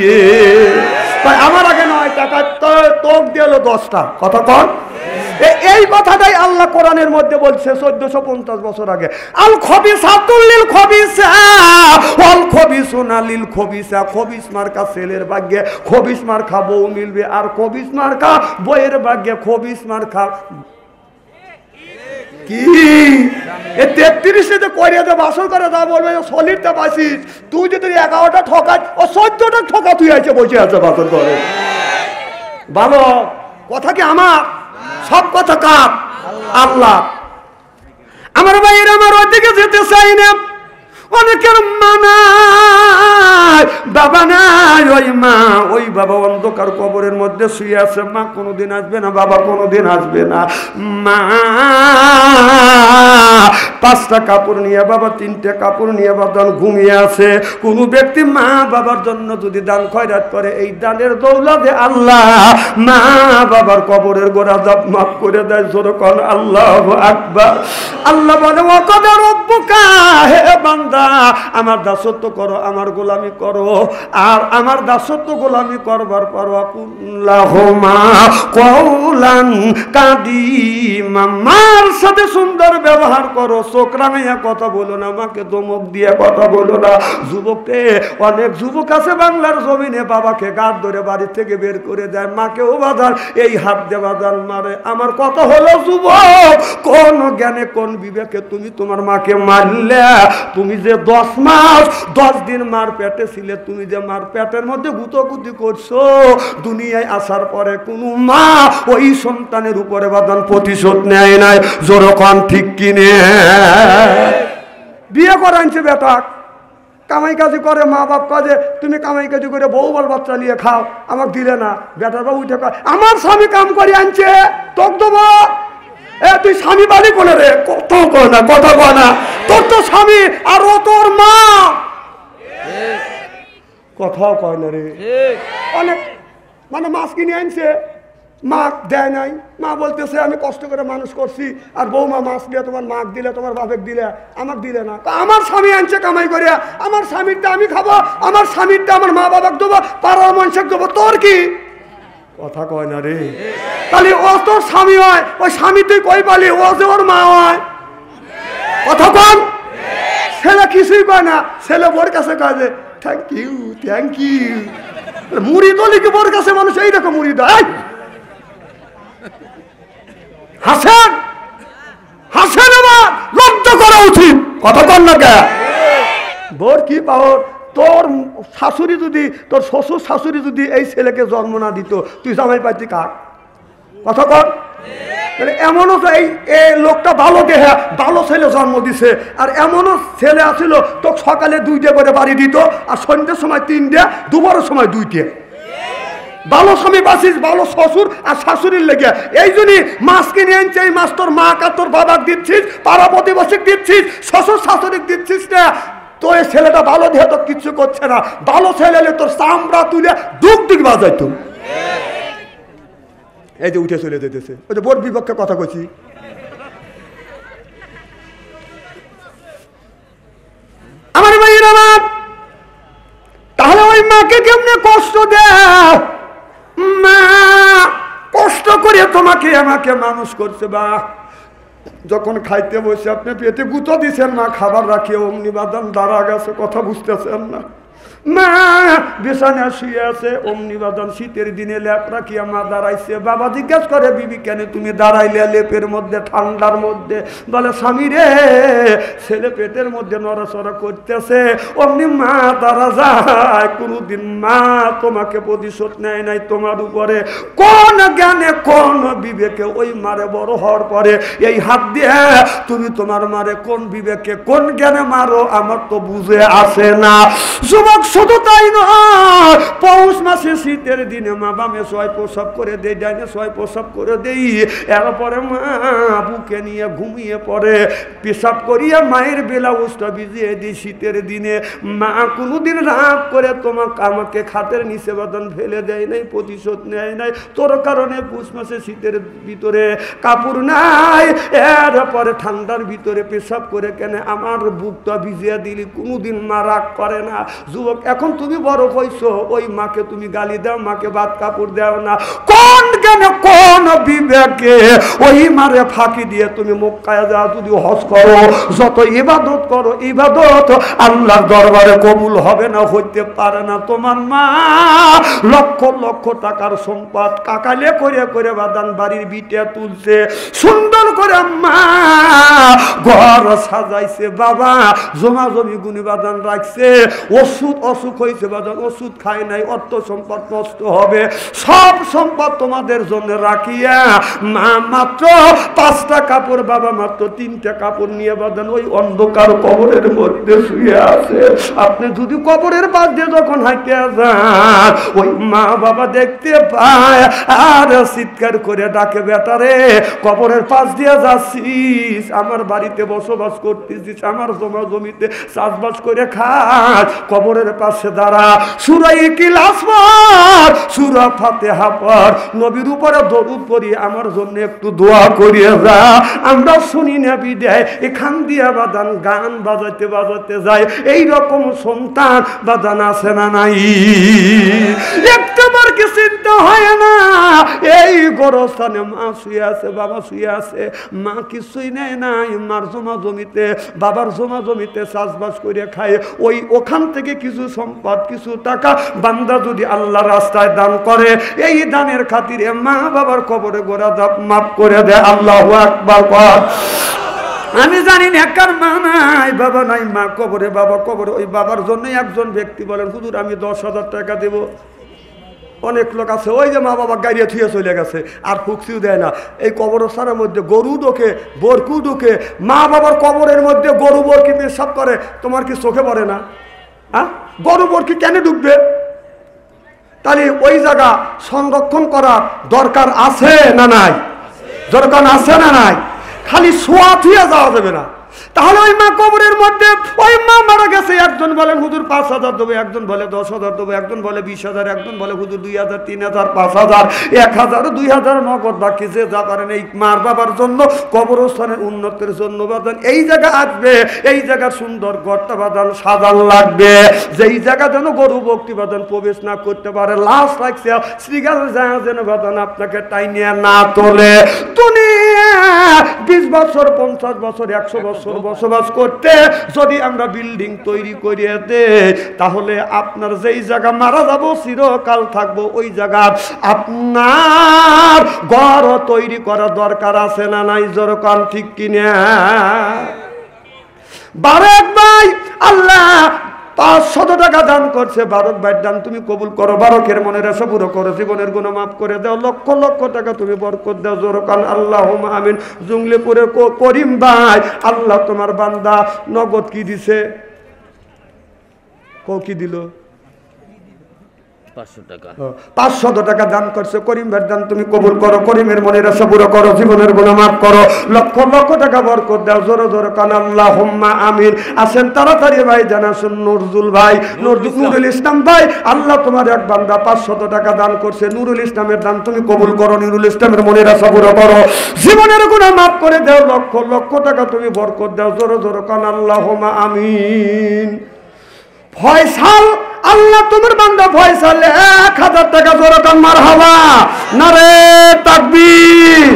রে। আমার আগে 9 টাকা তোক দিল 10টা। কথা কর। এই কথাটাই আল্লাহ কোরআনের মধ্যে বলছে 1450 বছর আগে। আল খবিসাতুল লিল খবিসা ওয়াল খবিসুনা লিল খবিসা। খবিস মার্কা ছেলের ভাগ্যে খবিস মার্কা বউ মিলবে, আর খবিস মার্কা বইয়ের ভাগ্যে খবিস মার্কা কি। এ 33-এ করিয়ে দে বাসর করে দা বলবে সলিডটা পাইছিস তুই, যদি 11টা ঠকাই ও 14টা ঠকা তুই আছে বসে আছে বাসর করে। ভালো কথা কি আমার? সব কথা কার? আল্লাহ। আমার ভাইয়ের আমার ওইদিকে যেতে চাই না। অনেকের মা নাই, বাবা নাই, ওই মা ওই বাবা অন্ধকার কবরের মধ্যে শুয়ে আছে। মা কোনোদিন আসবে না, বাবা কোনোদিন আসবে না। মা 5টা কাপড় নিয়ে, বাবা 3টে কাপড় নিয়ে বাদান ঘুমিয়ে আছে। কোনো ব্যক্তি মা বাবার জন্য যদি দান খয়রাত করে, এই দানের দৌলতে আল্লাহ মা বাবার কবরের গোড়া দাব মাফ করে দেয়। জোরে কোন আল্লাহু আকবার। আল্লাহ বলে ওয়া কাদা রাব্বুকা, হে বান্দা আমার দাসত্ব করো, আমার গোলামি করো, আর আমার দাসত্ব গোলামি করবার পর কুল্লাহুমা কওলান কাদিমা, মার সাথে সুন্দর ব্যবহার করো। চোখ রাঙাইয়া কথা বলো না, মাকে ধমক দিয়ে কথা বলো না। যুবককে অনেক যুবক আছে বাংলার জমিনে বাবাকে গাদ ধরে বাড়ি থেকে বের করে দেয়, মাকেও বাজার এই হাত দিয়ে বাজার মারে। আমার কথা হলো যুবক, কোন জ্ঞানে কোন বিবেকে তুমি তোমার মাকে মারলে? তুমি যে 10 মাস 10 দিন মার পেটে ছিলে, তুমি যে মার পেটের মধ্যে গুতগুতি করছো, দুনিয়ায় আসার পরে কোনো মা ওই সন্তানের উপরে বাদান প্রতিশোধ নেয় নাই। জোরকান ঠিক কিনে বিয়ে করাইছে বেটা, কামাই কাজি করে, মা বাপ কাজে তুমি কামাই কাজি করে বউ বল বাচ্চা নিয়ে খাও, আমাকে দিলে না। বেটাটা উঠে কয় আমার স্বামী কাম করে আনছে তোক দেবো। এ তুই স্বামী বাড়ি কোনে রে? কথাও কয় না, কথা কয় না। তোর তো স্বামী আর ও তোর মা, কথাও কয় না রে। অনেক মানে মাছ কিনে আনছে, মা দেয় নাই। মা বলতেছে আমি কষ্ট করে মানুষ করছি, আর বৌমা মাছ দিয়ে তোমার মাক দিলে, তোমার বাপেক দিলে, আমাকে দিলে না। আমার স্বামী আনছে কামাই করে, আমার স্বামীরটা আমি খাবো, আমার স্বামীরটা আমার মা বাবাকে দেবো, পাড়ার মানুষকে দেবো। তোর কি? কথা কয় না রে। তাহলে ও তোর স্বামী হয়, ওই স্বামী তুই কই পালি, ও যে ওর মা হয়। কথা কন। ছেলে কিছুই কয় না, ছেলে বোর কাছে কয় যে থ্যাংক ইউ থ্যাংক ইউ। মুড়ি দলি কি বোর কাছে মানুষ এইরকম মুড়ি দেয়? হাসেন হাসেন, আমার লজ্জা করা উচিত। কথা কন না কে? বোর কি পাওয়ার? তোর শাশুড়ি যদি, তোর শ্বশুর শাশুড়ি যদি এই ছেলেকে জন্ম না দিত, তুই জামাই পাইতি কার? কথা কর। এমনও তো এই লোকটা ভালো দেহে ভালো ছেলে জন্ম দিছে, আর এমনও ছেলে আছিল তো সকালে 2টে করে বাড়ি দিত, আর সন্ধ্যের সময় 3টে, দুপুরের সময় 2টে। ভালো স্বামী বাসিস, ভালো শ্বশুর আর শাশুড়ির লেগে। এই জন্যই মাছ কিনে আনছে, এই মাছ তোর মা আর তোর বাবাকে দিচ্ছিস, পাড়া প্রতিবেশীকে দিচ্ছিস, শ্বশুর শাশুড়িকে দিচ্ছিস না। তো এই ছেলেটা ভালো দেহে তো কিচ্ছু করছে না। ভালো ছেলে হলে তোর চামড়া তুলে দুঃখ দিক বাজাইতো। এই যে উঠে চলে যেতেছে, ওই যে বোর বিপক্ষে কথা কইছি। আমার ভাইয়ের আমার, তাহলে ওই মাকে কেমনে কষ্ট দেয়? মা কষ্ট করে তোমাকে আমাকে মানুষ করছে, বা যখন খাইতে বসে আপনি পেটে গুঁতো দিছেন, মা খাবার রাখিয়ে অমনি বাদাম দাঁড়া গেছে, কথা বুঝতেছেন না। মা বিছানা শুয়ে আছে, অমনি বাদাম শীতের দিনে লেপ রাখিয়া মা দাঁড়াইছে। বাবা জিজ্ঞেস করে বিবি কেন তুমি দাঁড়াইলে লেপের মধ্যে, ঠান্ডার মধ্যে? বলে স্বামী রে, ছেলে পেটের মধ্যে নড়াচড়া করতেছে। অমনি মা দাঁড়া যায়। কোনদিন মা তোমাকে প্রতিশোধ নেয় নাই তোমার উপরে? কোন জ্ঞানে কোন বিবেকে ওই মারে বড় হওয়ার পরে এই হাত দিয়ে তুমি তোমার মারে কোন বিবেকে কোন জ্ঞানে মারো? আমার তো বুঝে আসে না। যুবক শুধু তাই নয়, পৌষ মাসে শীতের দিনে মা বামে ছয় প্রসব করে দেই, ডাইনে ছয় প্রসব করে দেই, এরপরে মা বুকে নিয়ে ঘুমিয়ে পড়ে, পেশাব করিয়া মায়ের ব্লাউজটা ভিজিয়ে দিই শীতের দিনে। মা কোনোদিন রাগ করে আমাকে খাটের নিচে বাদন ফেলে দেয় নাই, প্রতিশোধ নেয় নাই। তোর কারণে পৌষ মাসে শীতের ভিতরে কাপড় নাই, এরপরে ঠান্ডার ভিতরে পেশাব করে কেন আমার বুকটা ভিজিয়ে দিলি। কোনোদিন মা রাগ করে না। যুবক, এখন তুমি বড় হইছো, ওই মাকে তুমি গালি দাও, মাকে ভাত কাপড় দাও না। কোন কেন কোন বিবেকে ওই মারে ফাঁকি দিয়ে তুমি মক্কায় যাও, যদি হজ করো, যত ইবাদত করো, ইবাদত আল্লাহর দরবারে কবুল হবে না, হইতে পারে না। তোমার মা লক্ষ লক্ষ টাকার সম্পদ কাকালে করে করে বাদান বাড়ির বিটে তুলছে, সুন্দর করে মা ঘর সাজাইছে, বাবা জমা জমি গুনি বাদান রাখছে, ওষুধ অসুখ হয়েছে বাদান ওষুধ খায় নাই, অর্থ সম্পদ নষ্ট হবে, সব সম্পদ তোমাদের জন্য রাখিয়া মা মাত্র 5টা কাপড়, বাবা মাত্র 3টা কাপড় নিয়ে বাদান ওই অন্ধকার কবরের মধ্যে শুয়ে আছে। আপনি যদি কবরের পাশ দিয়ে যখন হাঁটতে যান, ওই মা বাবা দেখতে পায় আর চিৎকার করে ডাকে, বেটারে কবরের পাশ দিয়ে যাচ্ছিস, আমার বাড়িতে বসবাস করতেছিস, আমার জমা জমিতে চাষবাস করে খাস, কবরের পাশে দাঁড়া, সূরা ইখলাস পড়, সূরা ফাতিহা পড়, নবীর উপরে দরুদ পড়ি, আমার জন্য একটু দোয়া করিয়ে যা। আমরা শুনি না বিদায় এখান দিয়ে বাদান গান বাজাতে বাজাতে যায়। এই রকম সন্তান বাদান আছে না নাই? একটাবার কি চিন্তা হয় না? এই গোরস্থানে মা শুয়ে আছে, বাবা শুয়ে আছে, মা কিছুই নেয় নাই, মার জমা জমিতে বাবার জমা জমিতে চাষবাস করে খায়, ওখান থেকে কিছু সম্পদ কিছু টাকা বান্দা যদি আল্লাহ রাস্তায় দান করে, এই দানের খাতিরে মা বাবার কবরে গোড়া মাফ করে দেয়। আল্লাহু আকবার কর। আমি জানি না কার মা নাই, বাবা নাই, মা কবরে, বাবা কবরে। ওই বাবার জন্য একজন ব্যক্তি বলেন, হুজুর আমি 10,000 টাকা দেব। অনেক লোক আছে ওই যে মা বাবা গাড়িয়ে থুয়ে চলে গেছে, আর ফুকসিও দেয় না। এই কবরস্থানের মধ্যে গরু ঢোকে, বরকু ঢোকে, মা বাবার কবরের মধ্যে গরু বরকি পেশাব করে, তোমার কি চোখে পড়ে না? হ্যাঁ, গরু বরকি কেন ঢুকবে? তাহলে ওই জায়গা সংরক্ষণ করার দরকার আছে না নাই? দরকার আছে না নাই? খালি শোয়া থুয়ে যাওয়া যাবে না। তাহলে ওই মা কবরের মধ্যে, ওই মা মারা গেছে, একজন বলেন হুজুর 5,000 দেবো, একজন বলে 10,000 দেবো, একজন বলে 20,000, একজন বলে হুজুর 2,000, 3,000, 5,000, 1,000, 2,000 নগদ বাকি যে যা পারেন এই মার বাবার জন্য, কবরস্থানের উন্নতির জন্য বাদান এই জায়গা আসবে, এই জায়গা সুন্দর গড়টা বাদান সাজান লাগবে, যেই জায়গা যেন গরু ভক্তি বাদান প্রবেশ না করতে পারে, লাশ রাখছে শ্রীগাল যায় যেন বাদান আপনাকে টাইনিয়া না তোলে। তুমি 20 বছর, 50 বছর, 100 বছর বসবাস করতে যদি আমরা বিল্ডিং তৈরি করিয়ে দেই, তাহলে আপনার যেই জায়গা মারা যাব চিরকাল থাকবো, ওই জায়গা আপনার ঘর তৈরি করা দরকার আছে না নাই? জোরকান ঠিক কিনা? বারেক ভাই আল্লাহ 500 টাকা দান করছে, বারক ভাই দান তুমি কবুল করো, বারকের মনের আশা পুরো করো, জীবনের গুনাহ মাফ করে দাও, লক্ষ লক্ষ টাকা তুমি বরকত দাও। জোরকান আল্লাহুম্মা আমিন। জুংলিপুরে করিম ভাই, আল্লাহ তোমার বান্দা নগদ কি দিছে? কি দিল? 500 টাকা দান করছে, করিম ভাই দান তুমি কবুল করো, করিমের মনের আশা পুরো করো, জীবনের গুনাহ মাফ করো, লক্ষ লক্ষ টাকা বরকত দাও। জোরে জোরে কান আল্লাহুম্মা আমিন। আসেন তাড়াতাড়ি ভাই জানাসুন নুরুল ভাই, নুরুল ইসলাম ভাই, আল্লাহ তোমার এক বান্দা 500 টাকা দান করছে, নুরুল ইসলামের দান তুমি কবুল করো, নুরুল ইসলামের মনের আশা পুরো করো, জীবনের গুনাহ মাফ করে দাও, লক্ষ লক্ষ টাকা তুমি বরকত দাও। জোরে জোরে কান আল্লাহুম্মা আমিন। ফয়সাল, আল্লাহ তোমার বান্দা ফয়সাল 1,000 টাকা। জোরে কান মারহাবা, নারে তাকবীর।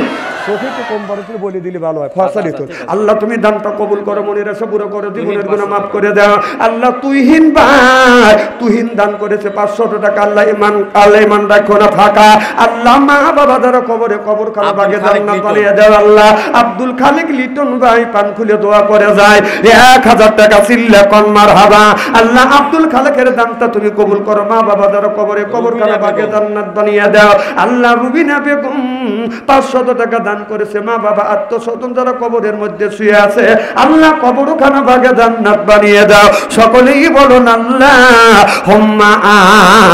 সফিকে কম বড় বলে দিলে ভালো হয়, ফয়সালই তো। আল্লাহ তুমি দানটা কবুল করো, মনের আশা পুরো করো, জীবনের গুনাহ মাফ করে দাও। আল্লাহ তুহিন ভাই, তুহিন দান করেছে 500 টাকা, আল্লাহ ইমান রাখো না ফাঁকা, আল্লাহ মা বাবা দ্বারা কবরে কবরখানা বাগে জান্নাত বানিয়ে দাও। আল্লাহ আব্দুল খালিক লিটন ভাই পান খুলে দোয়া করে যায় 1,000 টাকা, চিল্লা কোন মারহাবা। আল্লাহ আব্দুল খালিকের দানটা তুমি কবুল করো, মা বাবা দ্বারা কবরে কবরখানা বাগে জান্নাত বানিয়ে দাও। আল্লাহ রুবিনা বেগম 500 টাকা দান করেছে, মা বাবা আত্মস্বজন যারা কবরের মধ্যে শুয়ে আছে, আল্লাহ কবরখানা ভাগে জান্নাত বানিয়ে দাও। সকলেই বলুন আল্লাহ হুম্মা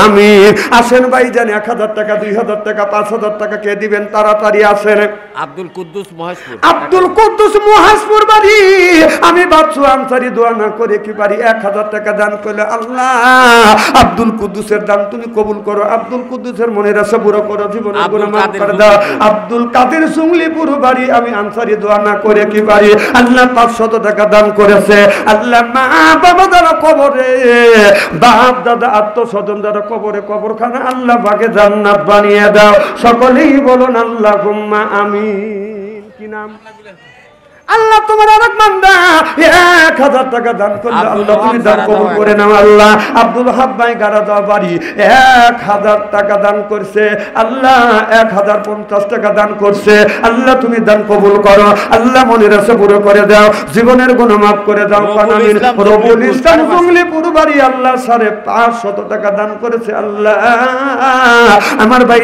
আমিন। আসেন ভাইজান, 1000 টাকা, 2000 টাকা, 5000 টাকা কে দিবেন? তাড়াতাড়ি আসেন। আব্দুল কুদ্দুস মহেশপুর। আব্দুল কুদ্দুস মহেশপুর বাড়ি। আমি বাচ্চু আনসারি দোয়া না করে কি পারি? 1000 টাকা দান করলে আল্লাহ আব্দুল কুদ্দুসের দান তুমি কবুল করো। আব্দুল কুদ্দুসের মনের আশা পুরো করো, জীবনের গুনাহ মাফ করে দাও। আব্দুল কাদের সুংলিপুর বাড়ি। আমি আনসারি দোয়া না করে কি পারি? আল্লাহ 500 টাকা দান করেছে। আল্লাহ মা বাবা যারা কবরে, বাপ দাদা আত্মস্বজন যারা কবরে, কবরখানা আল্লাহ ভাগে জান্নাত বানিয়ে দাও। সকলেই বলুন আল্লাহুম্মা আমিন। কি নাম? আল্লাহ তোমার আরেক বান্দা 1000 টাকা দান করলে আল্লাহ তুমি দান কবুল করে নাও। আল্লাহ আব্দুল হাব্বাই গারাদা বাড়ি 1000 টাকা দান করছে। আল্লাহ 1050 টাকা দান করছে। আল্লাহ তুমি দান কবুল করো। আল্লাহ মনের আশা পুরো করে দাও, জীবনের গুনাহ মাফ করে দাও। আমিন। রবুল ইসলাম জঙ্গলিপুর বাড়ি আল্লাহ 550 টাকা দান করেছে। আল্লাহ আমার ভাই